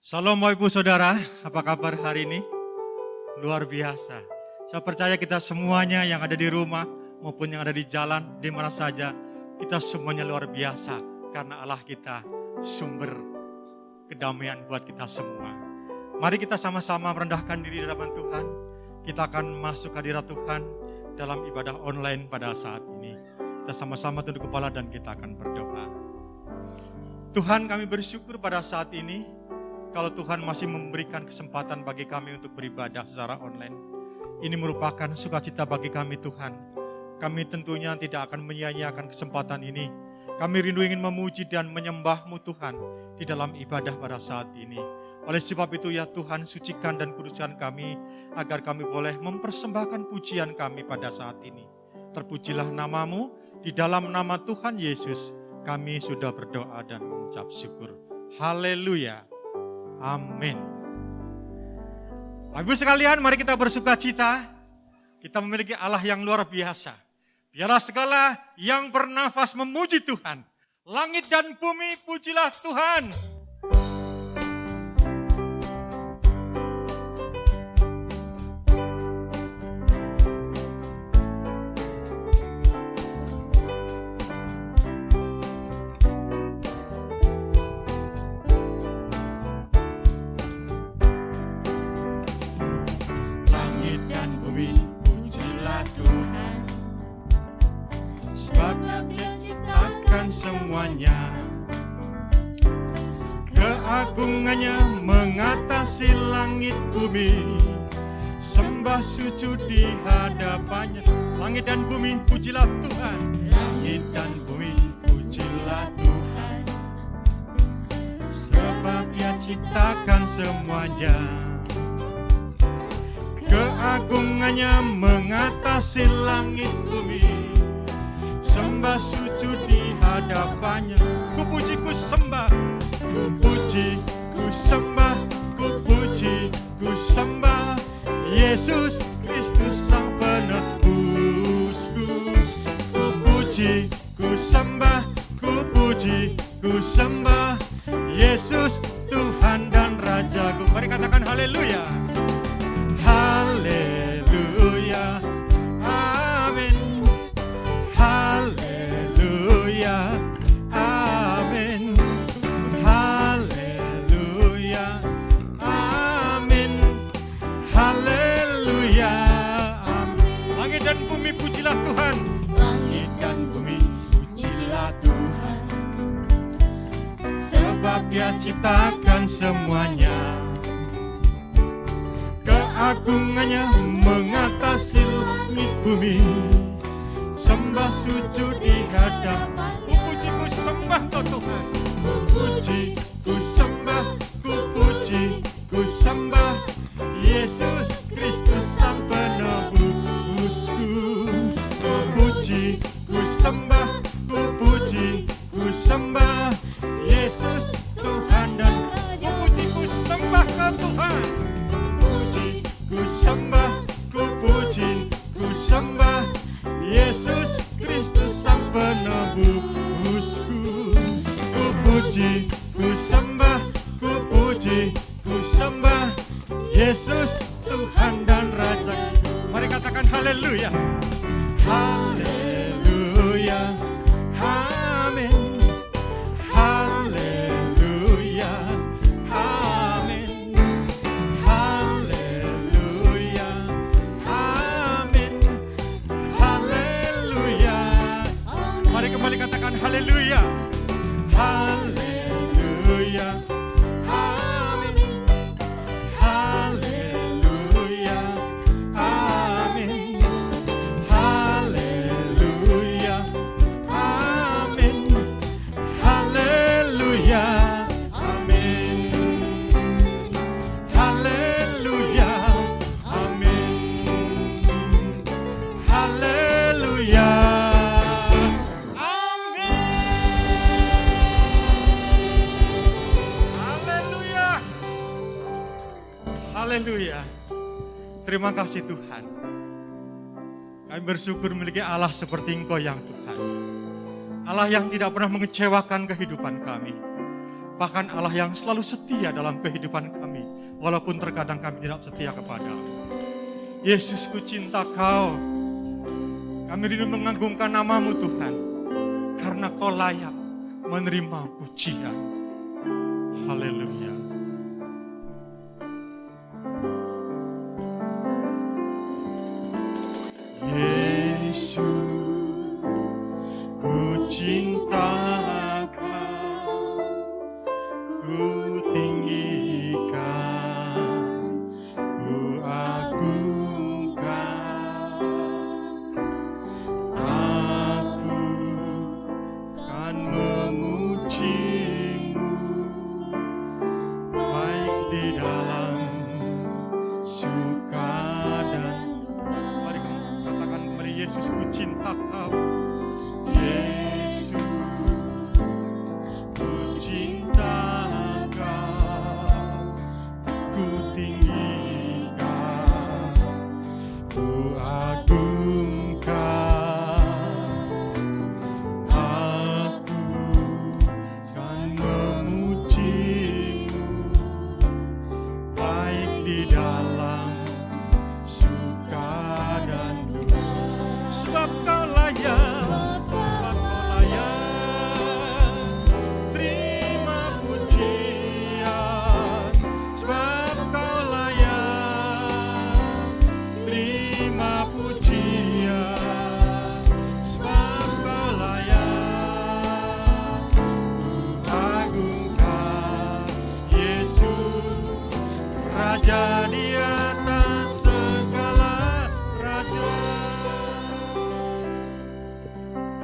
Salam Bapak Ibu Saudara, apa kabar hari ini? Luar biasa. Saya percaya kita semuanya yang ada di rumah maupun yang ada di jalan, di mana saja, kita semuanya luar biasa. Karena Allah kita sumber kedamaian buat kita semua. Mari kita sama-sama merendahkan diri di hadapan Tuhan. Kita akan masuk hadirat Tuhan dalam ibadah online pada saat ini. Kita sama-sama tunduk kepala dan kita akan berdoa. Tuhan, kami bersyukur pada saat ini kalau Tuhan masih memberikan kesempatan bagi kami untuk beribadah secara online. Ini merupakan sukacita bagi kami Tuhan. Kami tentunya tidak akan menyia-nyiakan kesempatan ini. Kami rindu ingin memuji dan menyembah-Mu Tuhan di dalam ibadah pada saat ini. Oleh sebab itu ya Tuhan, sucikan dan kuduskan kami agar kami boleh mempersembahkan pujian kami pada saat ini. Terpujilah nama-Mu, di dalam nama Tuhan Yesus kami sudah berdoa dan mengucap syukur. Haleluya. Amin. Ibu sekalian, mari kita bersuka cita. Kita memiliki Allah yang luar biasa. Biarlah segala yang bernafas memuji Tuhan. Langit dan bumi pujilah Tuhan. Semuanya keagungannya mengatasi langit bumi, sembah sujud di hadapannya. Langit dan bumi pujilah Tuhan. Langit dan bumi pujilah Tuhan, sebab Dia ciptakan semuanya. Keagungannya mengatasi langit bumi, sembah sujud di hadapannya. Ku puji, ku sembah, ku puji, ku sembah, ku puji, ku sembah Yesus Kristus Sang Penebusku. Ku puji, ku sembah, ku puji, ku sembah Yesus Tuhan dan Rajaku. Mari katakan haleluya. Haleluya. Amin. Haleluya, amin. Haleluya, amin. Haleluya, amin. Langit dan bumi pujilah Tuhan. Langit dan bumi pujilah Tuhan, sebab Dia ciptakan semuanya. Keagungannya mengatasi langit bumi, sembah sujud di hadapan. Ku puji, ku sembah Kau Tuhan. Ku puji, ku sembah, ku puji, ku sembah Yesus Kristus Sang Penebusku. Ku puji, ku sembah, ku puji, ku sembah Yesus Tuhan dan ku puji, ku sembah Kau Tuhan. Ku puji, ku sembah, ku puji, ku sembah Yesus Kristus Sang Penebusku. Ku puji, ku sembah, ku puji, ku sembah Yesus Tuhan dan Raja. Mari katakan haleluya. Haleluya. Amin. Haleluya. Amin. Haleluya. Amin. Haleluya. Mari kembali katakan haleluya. Haleluya. Amin. Haleluya. Amin. Haleluya. Amin. Haleluya. Amin. Haleluya. Amin. Haleluya. Haleluya. Terima kasih Tuhan. Kami bersyukur memiliki Allah seperti Engkau yang Tuhan. Allah yang tidak pernah mengecewakan kehidupan kami. bahkan Allah yang selalu setia dalam kehidupan kami, walaupun terkadang kami tidak setia kepada-Mu. Yesus, ku cinta Kau. Kami rindu mengagungkan nama-Mu Tuhan, karena Kau layak menerima pujian. Haleluya. Yesus, ku cinta Kau, ku tinggikan, ku agungkan. Aku kan memuji-Mu, baik di dalam suka dan duka. Mari kamu katakan kembali, Yesus, ku cinta Kau. Yesus, ku cinta Kau, ku tinggikan, ku agungkan. Aku kan memuji-Mu, baik di dalam suka dan duka. Sebab Kau layak, sebab Kau layak, terima pujian. Sebab Kau layak, terima pujian. Sebab Kau layak, ku agungkan. Yesus, Raja di atas segala raja.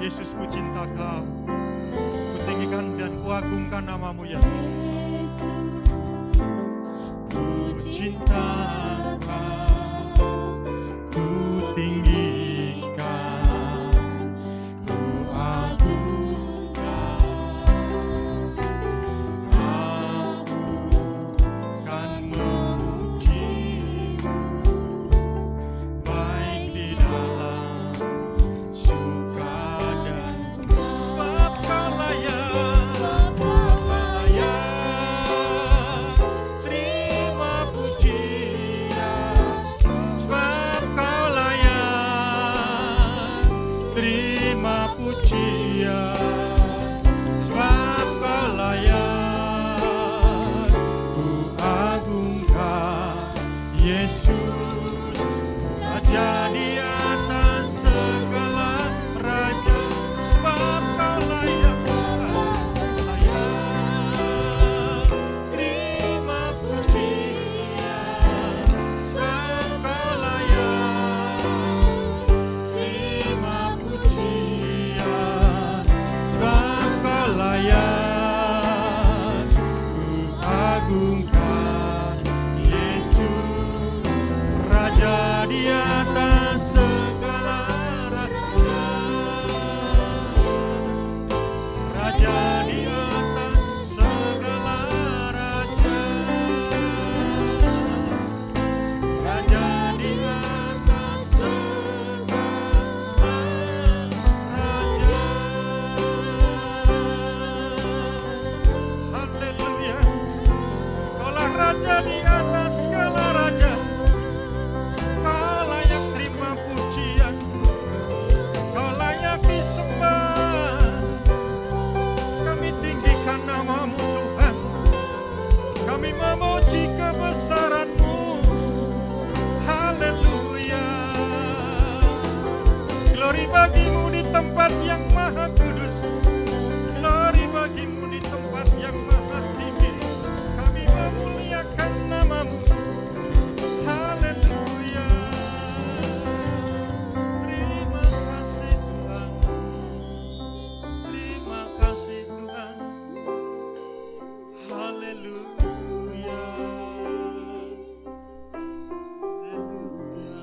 Yesus, ku cinta Kau, ku tinggikan dan ku agungkan nama-Mu ya Yesus. Ku cinta Kau, ku tinggikan, ku agungkan. Aku kan memuji-Mu, baik di dalam suka dan duka. Sebab Kau layak, sebab Kau layak, terima pujian. Sebab Kau layak, terima pujian. Sebab Kau layak, ku agungkan. Yesus, Raja di atas segala raja. Sebab Kau layak, layak, terima pujian. Sebab Kau layak, terima pujian. Sebab Kau layak, ku agungkan. Yesus, Raja di atas segala raja. Raja di atas segala raja. Raja di atas segala raja. Haleluya. Kaulah Raja di atas segala raja. Kau layak terima pujian, Kau layak disembah. Kami tinggikan nama-Mu Tuhan, kami memuji kebesaran-Mu. Haleluya. Glory bagi-Mu di tempat yang maha kudus, glory bagi-Mu di tempat yang maha tinggi. Kami memuliakan nama-Mu. Haleluya. Terima kasih Tuhan, terima kasih Tuhan. Haleluya. Haleluya.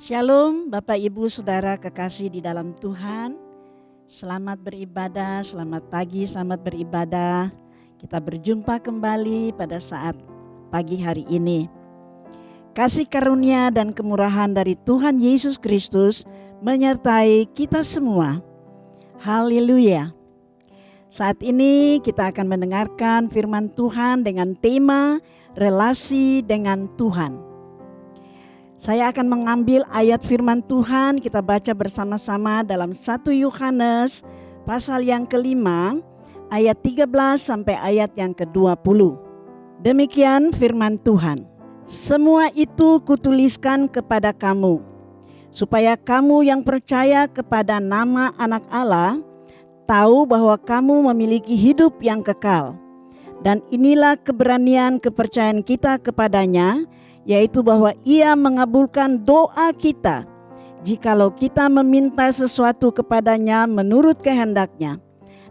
Shalom Bapak Ibu Saudara kekasih di dalam Tuhan. Selamat beribadah, selamat pagi, selamat beribadah. Kita berjumpa kembali pada saat pagi hari ini. Kasih karunia dan kemurahan dari Tuhan Yesus Kristus menyertai kita semua. Haleluya. Saat ini kita akan mendengarkan firman Tuhan dengan tema relasi dengan Tuhan. Saya akan mengambil ayat firman Tuhan, kita baca bersama-sama dalam 1 Yohanes pasal yang ke-5 ayat 13 sampai ayat yang ke-20. Demikian firman Tuhan. Semua itu kutuliskan kepada kamu, supaya kamu yang percaya kepada nama Anak Allah tahu bahwa kamu memiliki hidup yang kekal. Dan inilah keberanian kepercayaan kita kepadanya, yaitu bahwa Ia mengabulkan doa kita jikalau kita meminta sesuatu kepadanya menurut kehendaknya.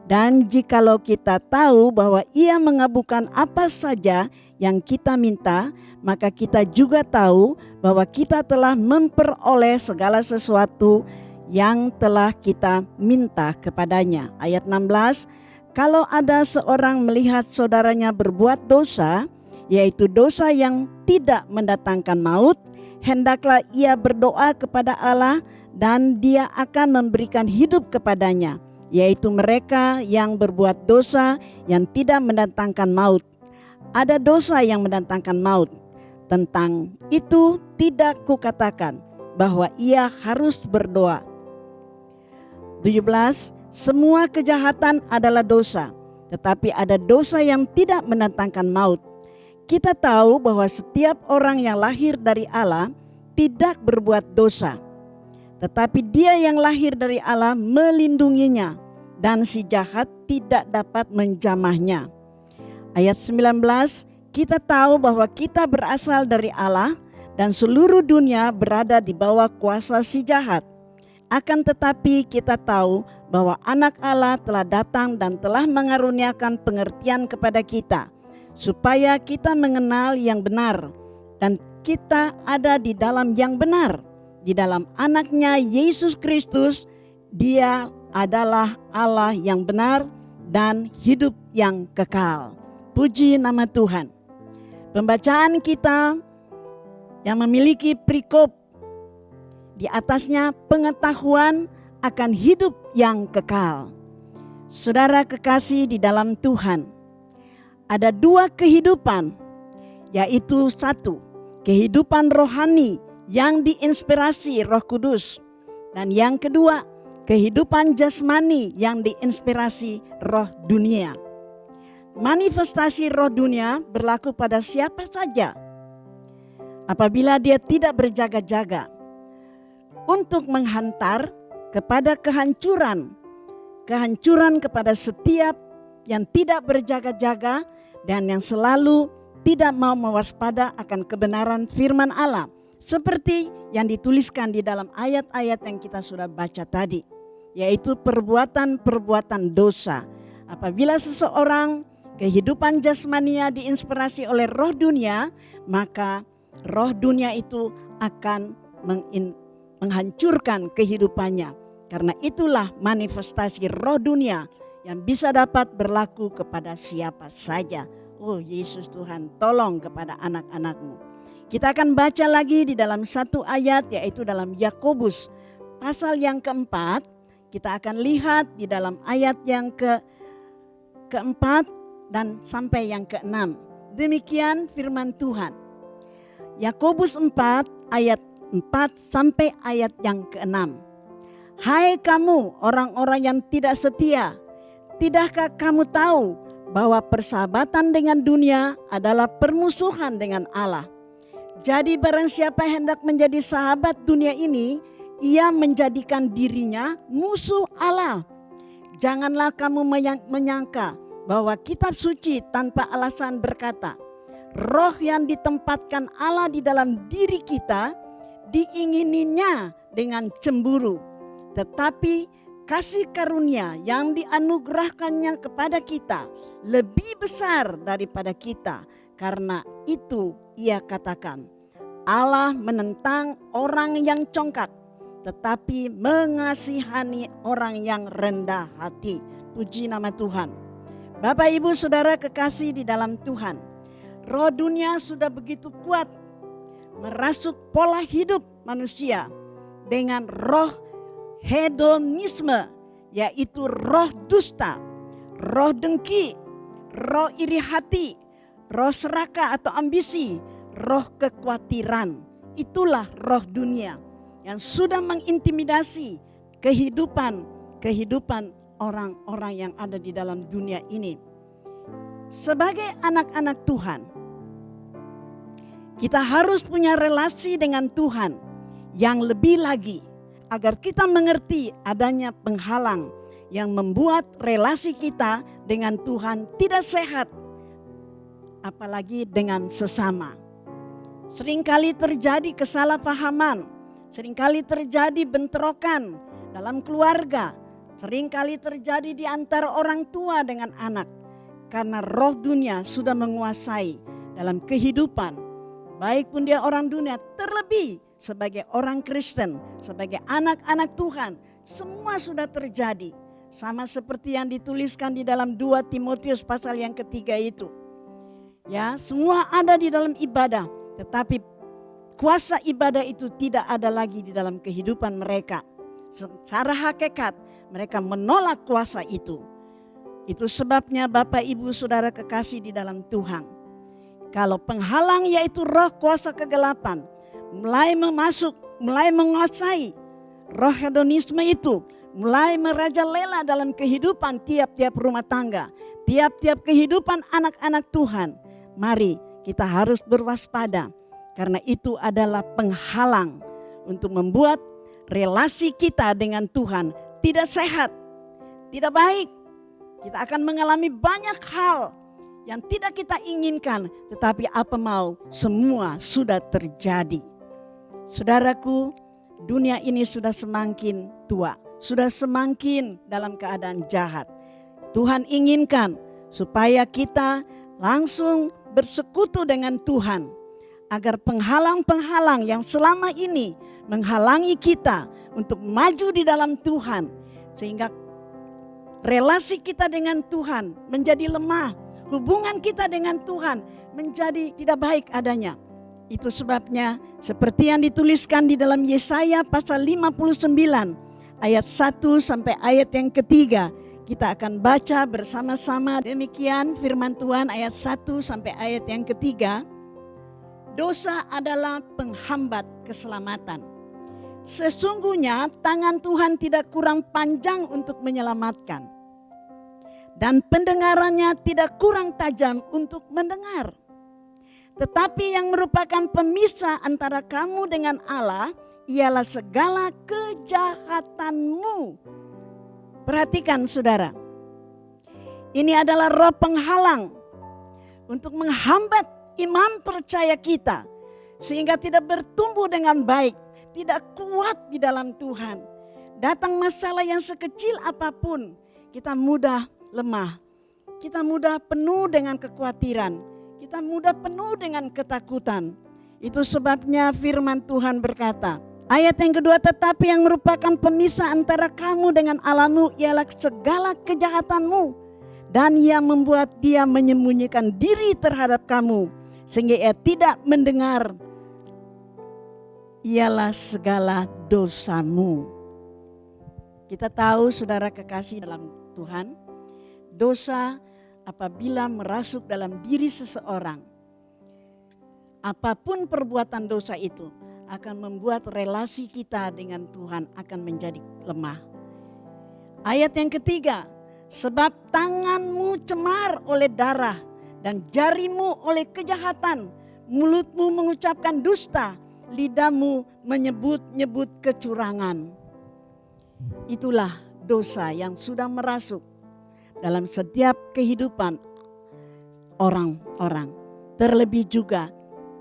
Dan jikalau kita tahu bahwa Ia mengabulkan apa saja yang kita minta, maka kita juga tahu bahwa kita telah memperoleh segala sesuatu yang telah kita minta kepadanya. Ayat 16, kalau ada seorang melihat saudaranya berbuat dosa, yaitu dosa yang tidak mendatangkan maut, hendaklah ia berdoa kepada Allah dan Dia akan memberikan hidup kepadanya, yaitu mereka yang berbuat dosa yang tidak mendatangkan maut. Ada dosa yang mendatangkan maut. Tentang itu tidak kukatakan bahwa ia harus berdoa. 17. Semua kejahatan adalah dosa, tetapi ada dosa yang tidak mendatangkan maut. Kita tahu bahwa setiap orang yang lahir dari Allah tidak berbuat dosa, tetapi Dia yang lahir dari Allah melindunginya, dan si jahat tidak dapat menjamahnya. Ayat 19, kita tahu bahwa kita berasal dari Allah dan seluruh dunia berada di bawah kuasa si jahat. Akan tetapi kita tahu bahwa Anak Allah telah datang dan telah mengaruniakan pengertian kepada kita, supaya kita mengenal yang benar, dan kita ada di dalam yang benar, di dalam Anaknya Yesus Kristus. Dia adalah Allah yang benar dan hidup yang kekal. Puji nama Tuhan. Pembacaan kita yang memiliki perikop di atasnya pengetahuan akan hidup yang kekal. Saudara kekasih di dalam Tuhan, ada dua kehidupan, yaitu satu, kehidupan rohani yang diinspirasi Roh Kudus, dan yang kedua, kehidupan jasmani yang diinspirasi roh dunia. Manifestasi roh dunia berlaku pada siapa saja apabila dia tidak berjaga-jaga untuk menghantar kepada kehancuran kepada setiap yang tidak berjaga-jaga dan yang selalu tidak mau mewaspada akan kebenaran firman Allah, seperti yang dituliskan di dalam ayat-ayat yang kita sudah baca tadi, yaitu perbuatan-perbuatan dosa. Apabila seseorang kehidupan jasmania diinspirasi oleh roh dunia, maka roh dunia itu akan menghancurkan kehidupannya. Karena itulah manifestasi roh dunia yang bisa dapat berlaku kepada siapa saja. Oh Yesus Tuhan, tolong kepada anak-anak-Mu. Kita akan baca lagi di dalam satu ayat, yaitu dalam Yakobus pasal yang keempat. Kita akan lihat di dalam ayat yang keempat dan sampai yang keenam. Demikian firman Tuhan. Yakobus 4 ayat 4 sampai ayat yang keenam. Hai kamu orang-orang yang tidak setia, tidakkah kamu tahu bahwa persahabatan dengan dunia adalah permusuhan dengan Allah? Jadi barang siapa hendak menjadi sahabat dunia ini, ia menjadikan dirinya musuh Allah. Janganlah kamu menyangka bahwa kitab suci tanpa alasan berkata, roh yang ditempatkan Allah di dalam diri kita diingininya dengan cemburu. Tetapi kasih karunia yang dianugerahkannya kepada kita lebih besar daripada kita. Karena itu ia katakan, Allah menentang orang yang congkak, tetapi mengasihani orang yang rendah hati. Puji nama Tuhan. Bapak Ibu Saudara kekasih di dalam Tuhan, roh dunia sudah begitu kuat merasuk pola hidup manusia dengan roh hedonisme, yaitu roh dusta, roh dengki, roh iri hati, roh serakah atau ambisi, roh kekhawatiran. Itulah roh dunia yang sudah mengintimidasi kehidupan orang-orang yang ada di dalam dunia ini. Sebagai anak-anak Tuhan, kita harus punya relasi dengan Tuhan yang lebih lagi, agar kita mengerti adanya penghalang yang membuat relasi kita dengan Tuhan tidak sehat, apalagi dengan sesama. Seringkali terjadi kesalahpahaman, seringkali terjadi bentrokan dalam keluarga, seringkali terjadi di antara orang tua dengan anak, karena roh dunia sudah menguasai dalam kehidupan, baik pun dia orang dunia, terlebih sebagai orang Kristen, sebagai anak-anak Tuhan, semua sudah terjadi. Sama seperti yang dituliskan di dalam 2 Timotius pasal yang ketiga itu. Ya, semua ada di dalam ibadah, tetapi kuasa ibadah itu tidak ada lagi di dalam kehidupan mereka. Secara hakikat mereka menolak kuasa itu. Itu sebabnya Bapak Ibu Saudara kekasih di dalam Tuhan, kalau penghalang yaitu roh kuasa kegelapan mulai menguasai, roh hedonisme itu mulai merajalela dalam kehidupan tiap-tiap rumah tangga, tiap-tiap kehidupan anak-anak Tuhan, mari kita harus berwaspada, karena itu adalah penghalang untuk membuat relasi kita dengan Tuhan tidak sehat, tidak baik. Kita akan mengalami banyak hal yang tidak kita inginkan, tetapi apa mau, semua sudah terjadi. Saudaraku, dunia ini sudah semakin tua, sudah semakin dalam keadaan jahat. Tuhan inginkan supaya kita langsung bersekutu dengan Tuhan, agar penghalang-penghalang yang selama ini menghalangi kita untuk maju di dalam Tuhan, sehingga relasi kita dengan Tuhan menjadi lemah, hubungan kita dengan Tuhan menjadi tidak baik adanya. Itu sebabnya seperti yang dituliskan di dalam Yesaya pasal 59 ayat 1 sampai ayat yang ketiga. Kita akan baca bersama-sama. Demikian firman Tuhan ayat 1 sampai ayat yang ketiga. Dosa adalah penghambat keselamatan. Sesungguhnya tangan Tuhan tidak kurang panjang untuk menyelamatkan, dan pendengarannya tidak kurang tajam untuk mendengar. Tetapi yang merupakan pemisah antara kamu dengan Allah ialah segala kejahatanmu. Perhatikan saudara, ini adalah roh penghalang untuk menghambat iman percaya kita, sehingga tidak bertumbuh dengan baik, tidak kuat di dalam Tuhan. Datang masalah yang sekecil apapun, kita mudah lemah, kita mudah penuh dengan kekhawatiran, kita mudah penuh dengan ketakutan. Itu sebabnya firman Tuhan berkata, ayat yang kedua, tetapi yang merupakan pemisah antara kamu dengan Allahmu ialah segala kejahatanmu, dan ia membuat dia menyembunyikan diri terhadap kamu, sehingga ia tidak mendengar, ialah segala dosamu. Kita tahu saudara kekasih dalam Tuhan, dosa apabila merasuk dalam diri seseorang, apapun perbuatan dosa itu akan membuat relasi kita dengan Tuhan akan menjadi lemah. Ayat yang ketiga, sebab tanganmu cemar oleh darah dan jarimu oleh kejahatan, mulutmu mengucapkan dusta, lidahmu menyebut-nyebut kecurangan. Itulah dosa yang sudah merasuk dalam setiap kehidupan orang-orang. Terlebih juga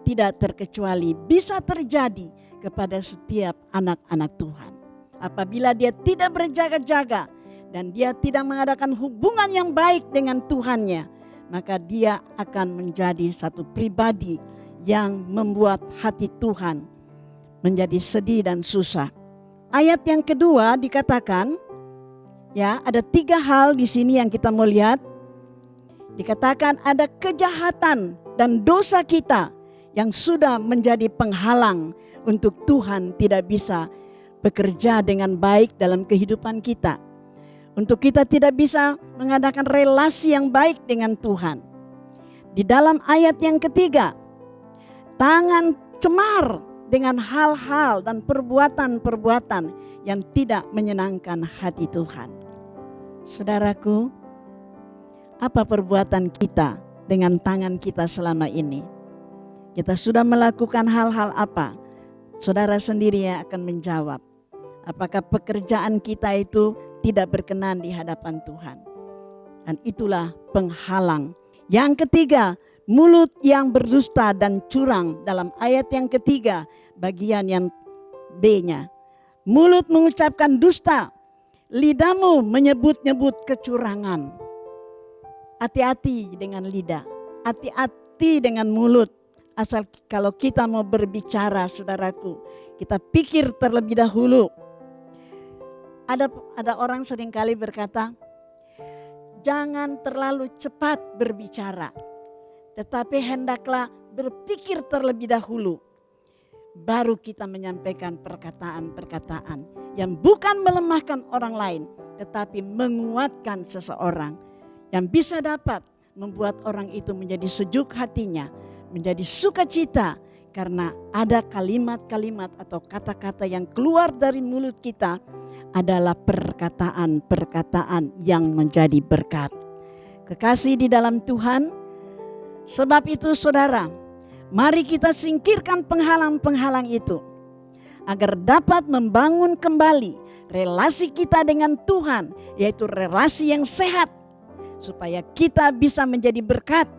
tidak terkecuali bisa terjadi kepada setiap anak-anak Tuhan. Apabila dia tidak berjaga-jaga dan dia tidak mengadakan hubungan yang baik dengan Tuhannya, maka dia akan menjadi satu pribadi yang membuat hati Tuhan menjadi sedih dan susah. Ayat yang kedua dikatakan, ya, ada 3 hal di sini yang kita mau lihat. Dikatakan ada kejahatan dan dosa kita yang sudah menjadi penghalang untuk Tuhan tidak bisa bekerja dengan baik dalam kehidupan kita. Untuk kita tidak bisa mengadakan relasi yang baik dengan Tuhan. Di dalam ayat yang ketiga, tangan cemar dengan hal-hal dan perbuatan-perbuatan yang tidak menyenangkan hati Tuhan. Saudaraku, apa perbuatan kita dengan tangan kita selama ini? Kita sudah melakukan hal-hal apa? Saudara sendiri yang akan menjawab. Apakah pekerjaan kita itu tidak berkenan di hadapan Tuhan? Dan itulah penghalang. Yang ketiga, mulut yang berdusta dan curang. Dalam ayat yang ketiga, bagian yang B-nya. Mulut mengucapkan dusta, lidahmu menyebut-nyebut kecurangan. Hati-hati dengan lidah, hati-hati dengan mulut. Asal kalau kita mau berbicara, saudaraku, kita pikir terlebih dahulu. Ada orang seringkali berkata, jangan terlalu cepat berbicara, tetapi hendaklah berpikir terlebih dahulu. Baru kita menyampaikan perkataan-perkataan yang bukan melemahkan orang lain, tetapi menguatkan seseorang. Yang bisa dapat membuat orang itu menjadi sejuk hatinya, menjadi sukacita. Karena ada kalimat-kalimat atau kata-kata yang keluar dari mulut kita adalah perkataan-perkataan yang menjadi berkat. Kekasih di dalam Tuhan, sebab itu saudara, mari kita singkirkan penghalang-penghalang itu agar dapat membangun kembali relasi kita dengan Tuhan, yaitu relasi yang sehat, supaya kita bisa menjadi berkat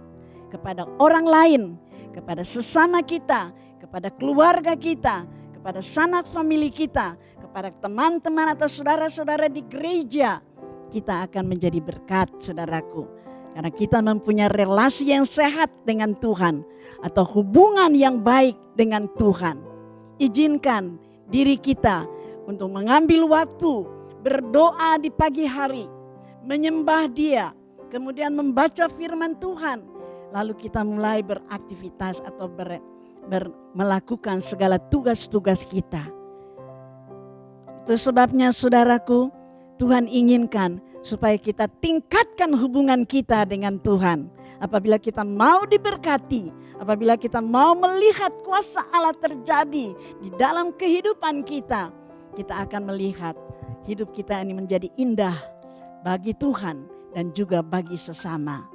kepada orang lain, kepada sesama kita, kepada keluarga kita, kepada sanak famili kita, kepada teman-teman atau saudara-saudara di gereja. Kita akan menjadi berkat, saudaraku, karena kita mempunyai relasi yang sehat dengan Tuhan atau hubungan yang baik dengan Tuhan. Izinkan diri kita untuk mengambil waktu berdoa di pagi hari, menyembah Dia, kemudian membaca firman Tuhan, lalu kita mulai beraktivitas atau melakukan segala tugas-tugas kita. Itu sebabnya saudaraku, Tuhan inginkan supaya kita tingkatkan hubungan kita dengan Tuhan. Apabila kita mau diberkati, apabila kita mau melihat kuasa Allah terjadi di dalam kehidupan kita, kita akan melihat hidup kita ini menjadi indah bagi Tuhan dan juga bagi sesama.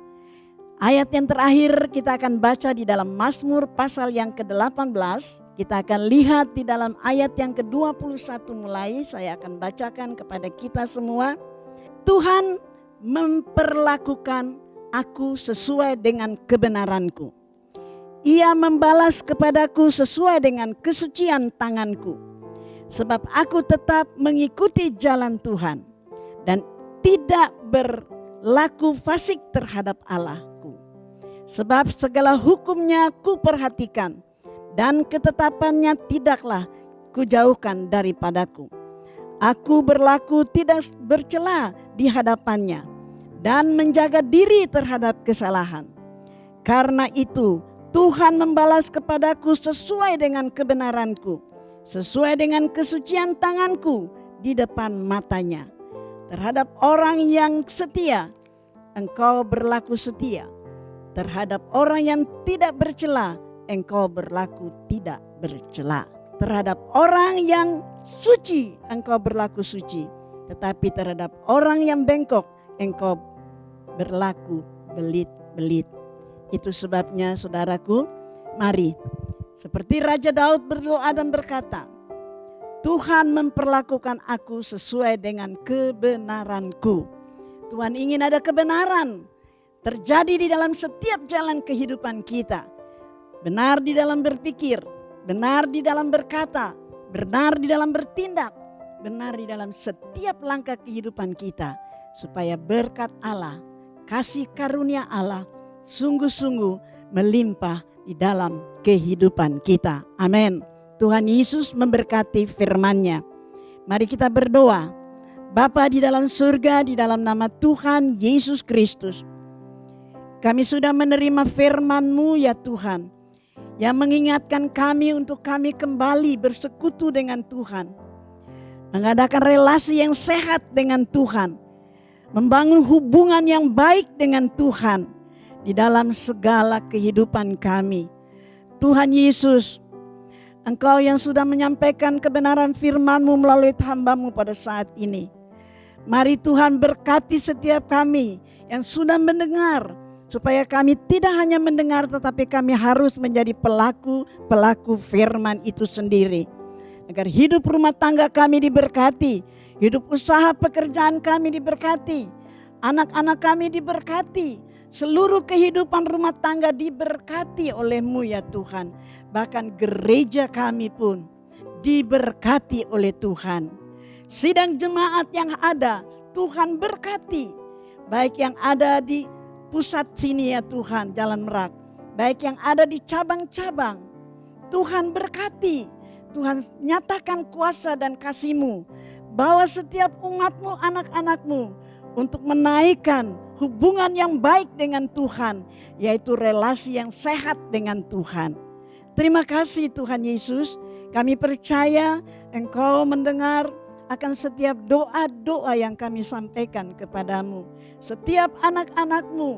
Ayat yang terakhir kita akan baca di dalam Mazmur pasal yang ke-18. Kita akan lihat di dalam ayat yang ke-21 mulai. Saya akan bacakan kepada kita semua. Tuhan memperlakukan aku sesuai dengan kebenaranku. Ia membalas kepadaku sesuai dengan kesucian tanganku. Sebab aku tetap mengikuti jalan Tuhan dan tidak berlaku fasik terhadap Allahku. Sebab segala hukumnya ku perhatikan dan ketetapannya tidaklah kujauhkan daripadaku. Aku berlaku tidak bercela di hadapannya dan menjaga diri terhadap kesalahan. Karena itu Tuhan membalas kepadaku sesuai dengan kebenaranku, sesuai dengan kesucian tanganku di depan matanya. Terhadap orang yang setia, engkau berlaku setia. Terhadap orang yang tidak bercela, engkau berlaku tidak bercela. Terhadap orang yang suci, engkau berlaku suci. Tetapi terhadap orang yang bengkok, engkau berlaku belit-belit. Itu sebabnya saudaraku, mari seperti Raja Daud berdoa dan berkata, Tuhan memperlakukan aku sesuai dengan kebenaranku. Tuhan ingin ada kebenaran terjadi di dalam setiap jalan kehidupan kita. Benar di dalam berpikir, benar di dalam berkata, benar di dalam bertindak, benar di dalam setiap langkah kehidupan kita. Supaya berkat Allah, kasih karunia Allah sungguh-sungguh melimpah di dalam kehidupan kita. Amin. Tuhan Yesus memberkati firman-Nya. Mari kita berdoa. Bapa di dalam surga, di dalam nama Tuhan Yesus Kristus, kami sudah menerima firman-Mu ya Tuhan, yang mengingatkan kami untuk kami kembali bersekutu dengan Tuhan, mengadakan relasi yang sehat dengan Tuhan, membangun hubungan yang baik dengan Tuhan di dalam segala kehidupan kami. Tuhan Yesus, Engkau yang sudah menyampaikan kebenaran firman-Mu melalui hamba-Mu pada saat ini. Mari Tuhan berkati setiap kami yang sudah mendengar, supaya kami tidak hanya mendengar tetapi kami harus menjadi pelaku firman itu sendiri. Agar hidup rumah tangga kami diberkati, hidup usaha pekerjaan kami diberkati, anak-anak kami diberkati, seluruh kehidupan rumah tangga diberkati oleh-Mu ya Tuhan. Bahkan gereja kami pun diberkati oleh Tuhan. Sidang jemaat yang ada Tuhan berkati, baik yang ada di pusat sini ya Tuhan, Jalan Merak, baik yang ada di cabang-cabang. Tuhan berkati, Tuhan nyatakan kuasa dan kasih-Mu, bawa setiap umat-Mu, anak-anak-Mu untuk menaikkan hubungan yang baik dengan Tuhan, yaitu relasi yang sehat dengan Tuhan. Terima kasih Tuhan Yesus, kami percaya Engkau mendengar akan setiap doa-doa yang kami sampaikan kepadamu. Setiap anak-anak-Mu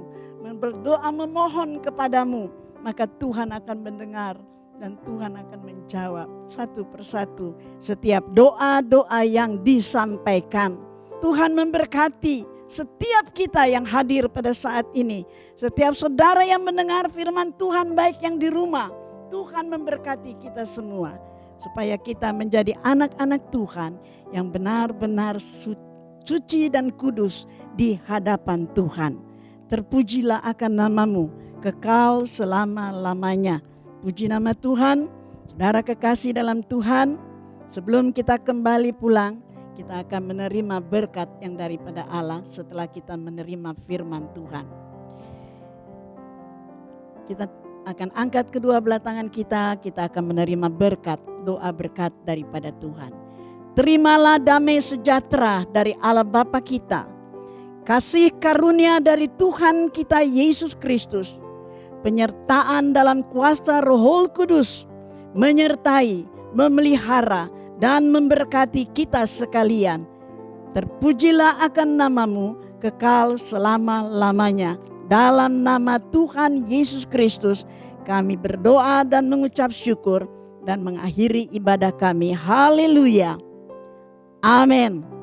berdoa memohon kepadamu, maka Tuhan akan mendengar dan Tuhan akan menjawab satu persatu setiap doa-doa yang disampaikan. Tuhan memberkati setiap kita yang hadir pada saat ini. Setiap saudara yang mendengar firman Tuhan, baik yang di rumah, Tuhan memberkati kita semua, supaya kita menjadi anak-anak Tuhan yang benar-benar suci dan kudus di hadapan Tuhan. Terpujilah akan nama-Mu kekal selama-lamanya. Puji nama Tuhan. Saudara kekasih dalam Tuhan, sebelum kita kembali pulang, kita akan menerima berkat yang daripada Allah setelah kita menerima firman Tuhan. Kita akan angkat kedua belah tangan kita akan menerima berkat, doa berkat daripada Tuhan. Terimalah damai sejahtera dari Allah Bapa kita, kasih karunia dari Tuhan kita Yesus Kristus, penyertaan dalam kuasa Roh Kudus, menyertai, memelihara, dan memberkati kita sekalian. Terpujilah akan nama-Mu kekal selama-lamanya. Dalam nama Tuhan Yesus Kristus kami berdoa dan mengucap syukur dan mengakhiri ibadah kami. Haleluya. Amin.